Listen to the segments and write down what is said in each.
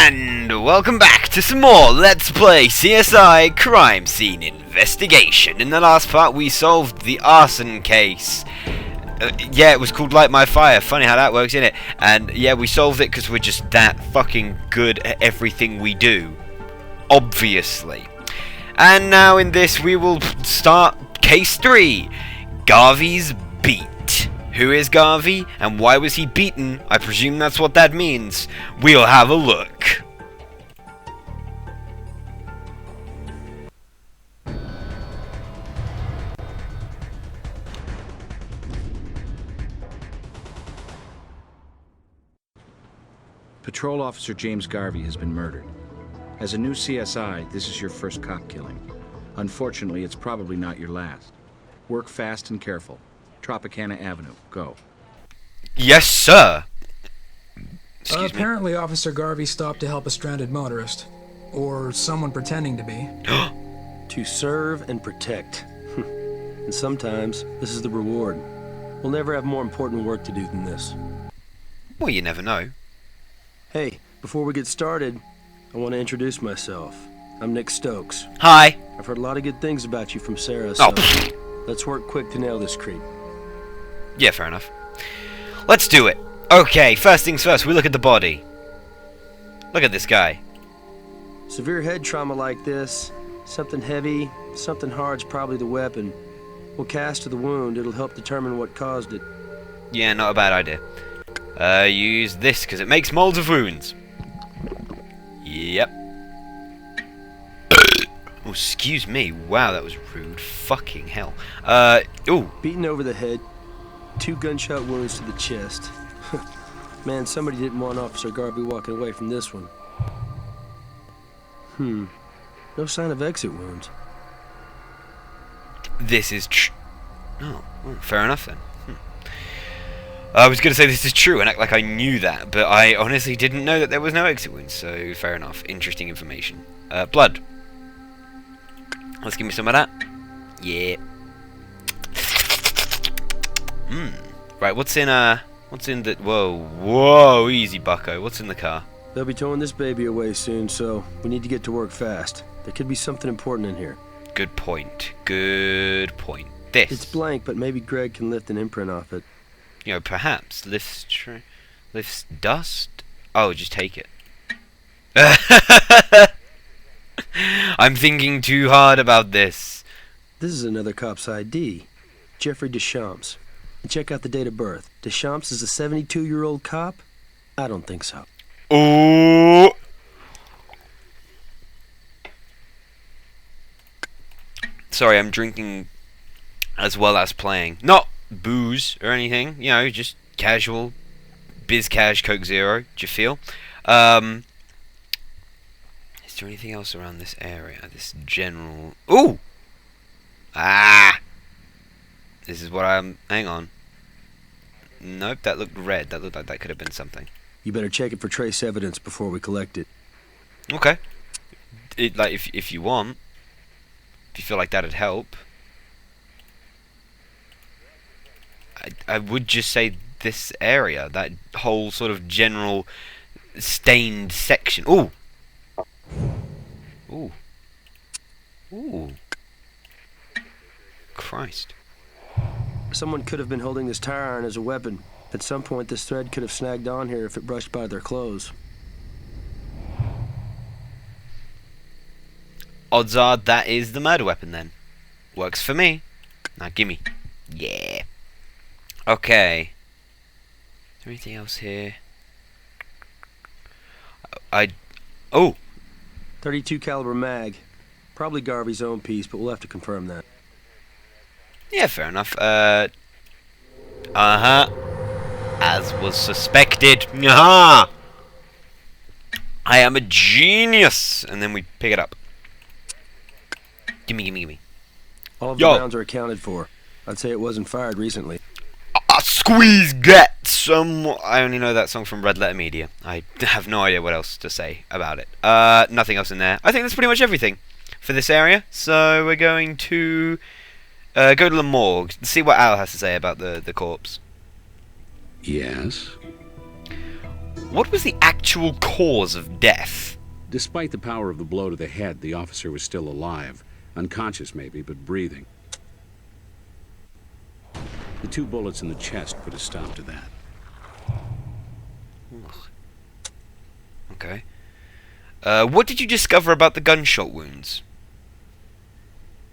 And welcome back to some more Let's Play CSI Crime Scene Investigation. In the last part we solved the arson case. Yeah, it was called Light My Fire. Funny how that works, isn't it? And yeah, we solved it because we're just that fucking good at everything we do. Obviously. And now in this we will start case 3. Garvey's beat. Who is Garvey, and why was he beaten? I presume that's what that means. We'll have a look. Patrol Officer James Garvey has been murdered. As a new CSI, this is your first cop killing. Unfortunately, it's probably not your last. Work fast and careful. Tropicana Avenue, go. Yes, sir. Apparently, Officer Garvey stopped to help a stranded motorist. Or someone pretending to be. To serve and protect. And sometimes, this is the reward. We'll never have more important work to do than this. Well, you never know. Hey, before we get started, I want to introduce myself. I'm Nick Stokes. Hi. I've heard a lot of good things about you from Sarah, so Oh. let's work quick to nail this creep. Yeah, fair enough. Let's do it. Okay, first things first, we look at the body. Look at this guy. Severe head trauma like this, something heavy, something hard's probably the weapon. We'll cast to the wound, it'll help determine what caused it. Yeah, not a bad idea. Use this, because it makes molds of wounds. Yep. Oh, excuse me. Wow, that was rude. Fucking hell. Ooh. Beaten over the head, 2 gunshot wounds to the chest. Man, somebody didn't want Officer Garvey walking away from this one. No sign of exit wounds. This is oh, fair enough then. I was going to say this is true and act like I knew that, but I honestly didn't know that there was no exit wounds, so fair enough. Interesting information. Blood. Let's give me some of that. Yeah. Right, what's in the... Whoa, easy, bucko. What's in the car? They'll be towing this baby away soon, so we need to get to work fast. There could be something important in here. Good point. Good point. This. It's blank, but maybe Greg can lift an imprint off it. You know, perhaps. Lifts dust? Oh, just take it. I'm thinking too hard about this. This is another cop's ID. Jeffrey Deschamps. And check out the date of birth. Deschamps is a 72-year-old cop? I don't think so. Oh! Sorry, I'm drinking as well as playing. Not booze or anything, you know, just casual biz cash Coke Zero. Do you feel? Is there anything else around this area? This general... Ooh! Ah! This is what I'm... Hang on. Nope, that looked red. That looked like that could have been something. You better check it for trace evidence before we collect it. Okay. Like, if you want. If you feel like that'd help. I would just say this area. That whole sort of general stained section. Ooh! Ooh. Ooh. Christ. Someone could have been holding this tire iron as a weapon. At some point, this thread could have snagged on here if it brushed by their clothes. Odds are that is the murder weapon then. Works for me. Now gimme. Yeah. Okay. Is there anything else here? Oh! 32 caliber mag. Probably Garvey's own piece, but we'll have to confirm that. Yeah, fair enough. As was suspected. I am a genius! And then we pick it up. Gimme. All of the rounds are accounted for. I'd say it wasn't fired recently. Squeeze get some... I only know that song from Red Letter Media. I have no idea what else to say about it. Nothing else in there. I think that's pretty much everything for this area. So we're going to go to the morgue. See what Al has to say about the corpse. Yes? What was the actual cause of death? Despite the power of the blow to the head, the officer was still alive. Unconscious maybe, but breathing. The 2 bullets in the chest put a stop to that. Okay. What did you discover about the gunshot wounds?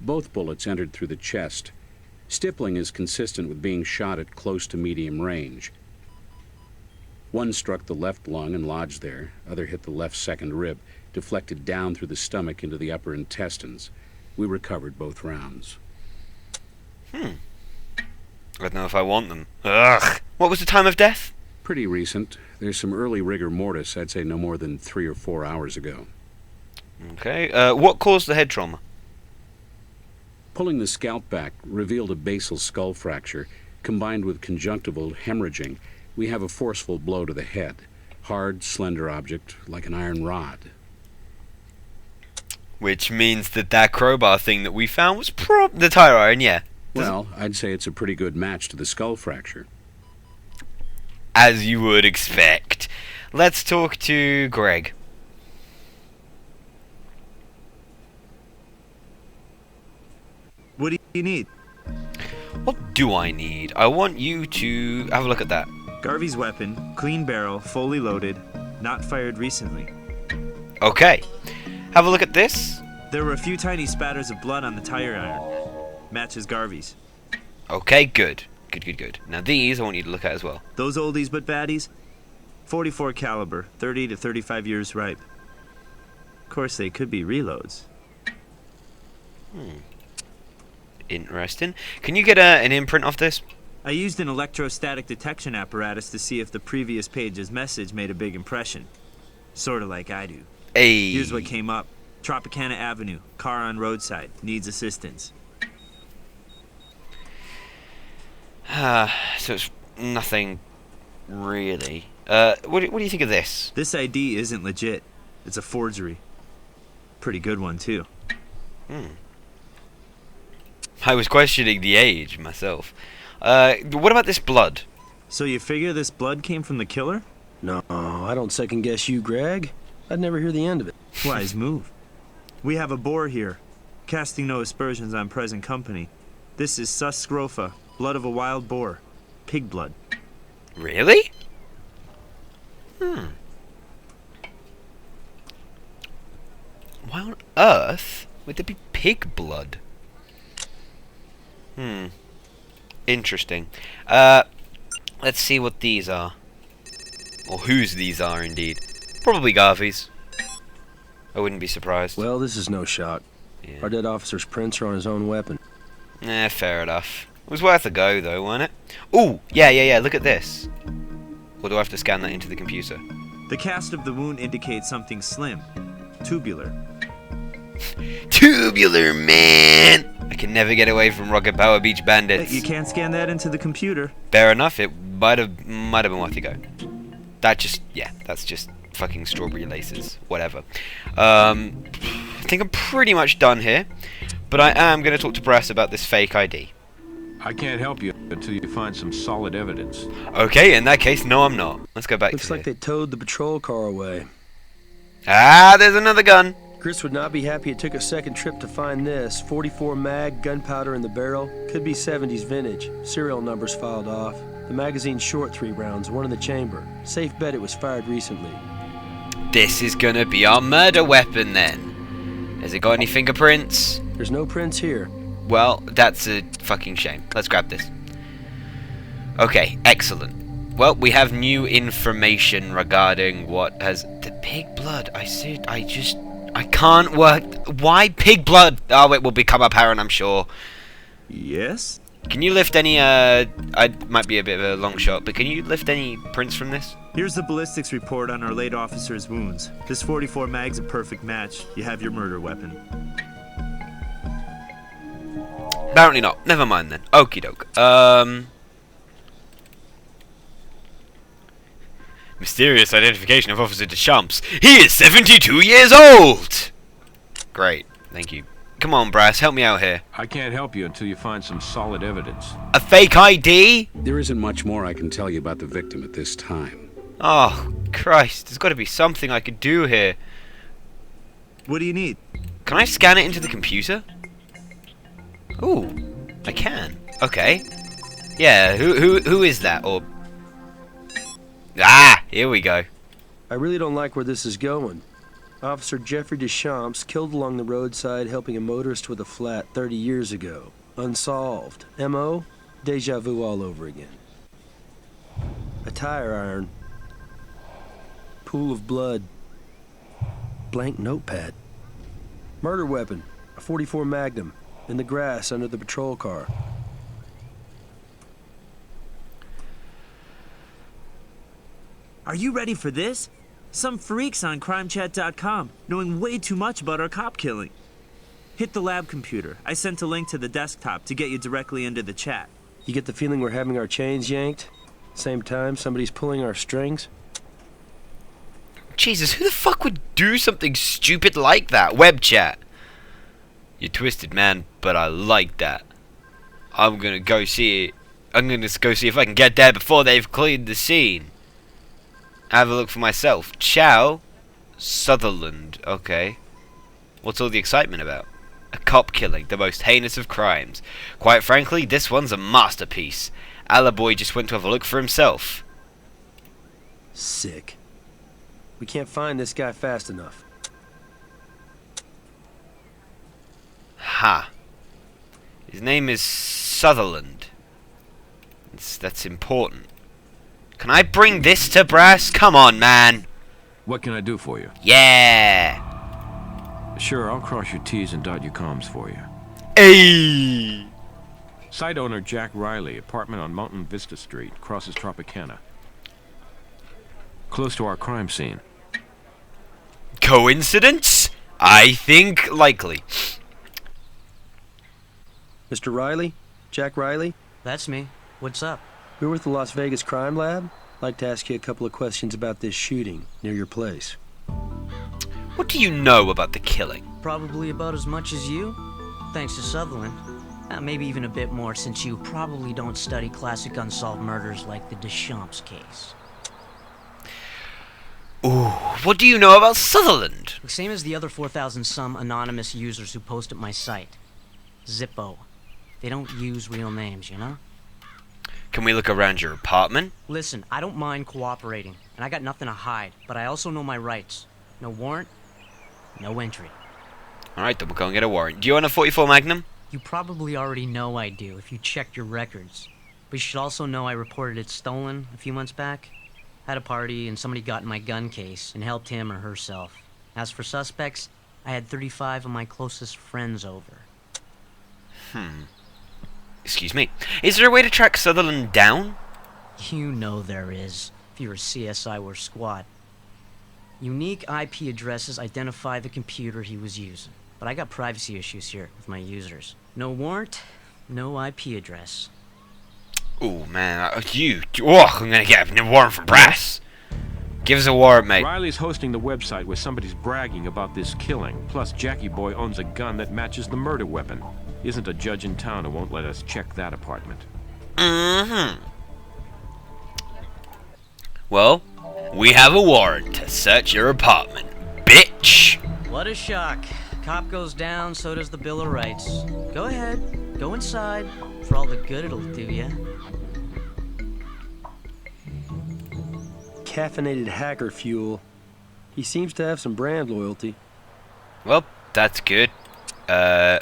Both bullets entered through the chest. Stippling is consistent with being shot at close to medium range. One struck the left lung and lodged there. Other hit the left second rib, deflected down through the stomach into the upper intestines. We recovered both rounds. I don't know if I want them. Ugh. What was the time of death? Pretty recent. There's some early rigor mortis, I'd say no more than 3 or 4 hours ago. Okay. What caused the head trauma? Pulling the scalp back revealed a basal skull fracture, combined with conjunctival hemorrhaging. We have a forceful blow to the head. Hard, slender object, like an iron rod. Which means that crowbar thing that we found was the tire iron, yeah. Well, I'd say it's a pretty good match to the skull fracture. As you would expect. Let's talk to Greg. What do you need? What do I need? I want you to have a look at that. Garvey's weapon, clean barrel, fully loaded, not fired recently. Okay. Have a look at this. There were a few tiny spatters of blood on the tire iron. Matches Garvey's. Okay, good. Good. Now these I want you to look at as well. Those oldies but baddies? 44 caliber, 30 to 35 years ripe. Of course, they could be reloads. Interesting. Can you get an imprint of this? I used an electrostatic detection apparatus to see if the previous page's message made a big impression. Sorta like I do. Hey. Here's what came up. Tropicana Avenue, car on roadside, needs assistance. So it's nothing really. What do you think of this? This ID isn't legit. It's a forgery. Pretty good one, too. I was questioning the age myself. What about this blood? So you figure this blood came from the killer? No, I don't second guess you, Greg. I'd never hear the end of it. Wise move. We have a boar here, casting no aspersions on present company. This is sus scrofa, blood of a wild boar. Pig blood. Really? Why on earth would there be pig blood? Interesting. Let's see what these are. Or whose these are, indeed. Probably Garvey's. I wouldn't be surprised. Well, this is no shock. Yeah. Our dead officer's prints are on his own weapon. Fair enough. It was worth a go, though, wasn't it? Ooh, yeah, look at this. Or do I have to scan that into the computer? The cast of the wound indicates something slim. Tubular. Tubular, man! I can never get away from Rocket Power Beach Bandits. You can't scan that into the computer. Fair enough, it might have been worth a go. That's just fucking strawberry laces. Whatever. I think I'm pretty much done here, but I am going to talk to Brass about this fake ID. I can't help you until you find some solid evidence. Okay, in that case, no I'm not. Let's go back Looks to like they towed the patrol car away. there's another gun. Chris would not be happy it took a second trip to find this. 44 mag, gunpowder in the barrel. Could be 70s vintage. Serial numbers filed off. The magazine's short 3 rounds, one in the chamber. Safe bet it was fired recently. This is gonna be our murder weapon then. Has it got any fingerprints? There's no prints here. Well, that's a fucking shame. Let's grab this. Okay, excellent. Well, we have new information regarding what has... The pig blood, I can't work... Why pig blood? Oh, it will become apparent, I'm sure. Yes? Can you lift any, I might be a bit of a long shot, but can you lift any prints from this? Here's the ballistics report on our late officer's wounds. This 44 mag's a perfect match. You have your murder weapon. Apparently not. Never mind then. Okie doke. Mysterious identification of Officer Deschamps. He is 72 years old! Great. Thank you. Come on, Brass. Help me out here. I can't help you until you find some solid evidence. A fake ID? There isn't much more I can tell you about the victim at this time. Oh, Christ, there's got to be something I could do here. What do you need? Can I scan it into the computer? Ooh, I can. Okay. Yeah, who is that? Or... Ah, here we go. I really don't like where this is going. Officer Jeffrey Deschamps killed along the roadside helping a motorist with a flat 30 years ago. Unsolved. M.O.? Deja vu all over again. A tire iron. Pool of blood. Blank notepad. Murder weapon. A .44 Magnum. In the grass under the patrol car. Are you ready for this? Some freaks on crimechat.com knowing way too much about our cop killing. Hit the lab computer. I sent a link to the desktop to get you directly into the chat. You get the feeling we're having our chains yanked? Same time somebody's pulling our strings? Jesus, who the fuck would do something stupid like that? Web chat. You're twisted, man, but I like that. I'm gonna go see it. I'm gonna go see if I can get there before they've cleared the scene. Have a look for myself. Chow Sutherland. Okay. What's all the excitement about? A cop killing, the most heinous of crimes. Quite frankly, this one's a masterpiece. Alaboy just went to have a look for himself. Sick. We can't find this guy fast enough. Ha. His name is Sutherland. That's important. Can I bring this to brass? Come on, man. What can I do for you? Yeah. Sure, I'll cross your T's and dot your C's for you. Hey. Site owner Jack Riley, apartment on Mountain Vista Street, crosses Tropicana. Close to our crime scene. Coincidence? I think likely. Mr. Riley? Jack Riley? That's me. What's up? We're with the Las Vegas Crime Lab. I'd like to ask you a couple of questions about this shooting near your place. What do you know about the killing? Probably about as much as you. Thanks to Sutherland. Maybe even a bit more, since you probably don't study classic unsolved murders like the Deschamps case. Ooh, what do you know about Sutherland? The same as the other 4,000 some anonymous users who post at my site. Zippo. They don't use real names, you know? Can we look around your apartment? Listen, I don't mind cooperating, and I got nothing to hide, but I also know my rights. No warrant, no entry. Alright, then we'll go and get a warrant. Do you own a .44 Magnum? You probably already know I do if you checked your records. But you should also know I reported it stolen a few months back. Had a party and somebody got in my gun case and helped him or herself. As for suspects, I had 35 of my closest friends over. Excuse me. Is there a way to track Sutherland down? You know there is, if you're a CSI or squad. Unique IP addresses identify the computer he was using. But I got privacy issues here with my users. No warrant, no IP address. Ooh, man. I'm gonna get a warrant from brass. Give us a warrant, mate. Riley's hosting the website where somebody's bragging about this killing. Plus, Jackie Boy owns a gun that matches the murder weapon. Isn't a judge in town who won't let us check that apartment. Well, we have a warrant to search your apartment, bitch. What a shock. Cop goes down, so does the Bill of Rights. Go ahead, go inside, for all the good it'll do ya. Caffeinated hacker fuel. He seems to have some brand loyalty. Well, that's good. Aha!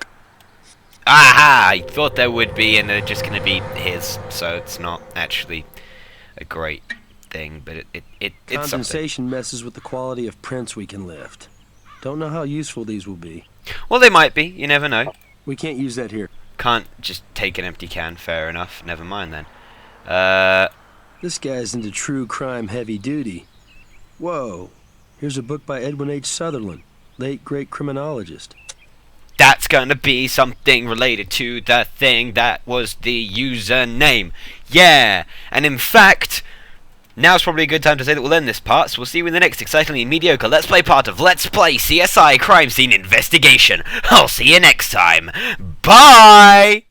I thought there would be, and they're just gonna be his, so it's not actually a great thing, but it's something. Condensation messes with the quality of prints we can lift. Don't know how useful these will be. Well, they might be. You never know. We can't use that here. Can't just take an empty can. Fair enough. Never mind then. This guy's into true crime heavy duty. Whoa. Here's a book by Edwin H. Sutherland, late great criminologist. That's gonna be something related to the thing that was the username. Yeah. And in fact, now's probably a good time to say that we'll end this part, so we'll see you in the next excitingly mediocre Let's Play part of Let's Play CSI Crime Scene Investigation. I'll see you next time. Bye!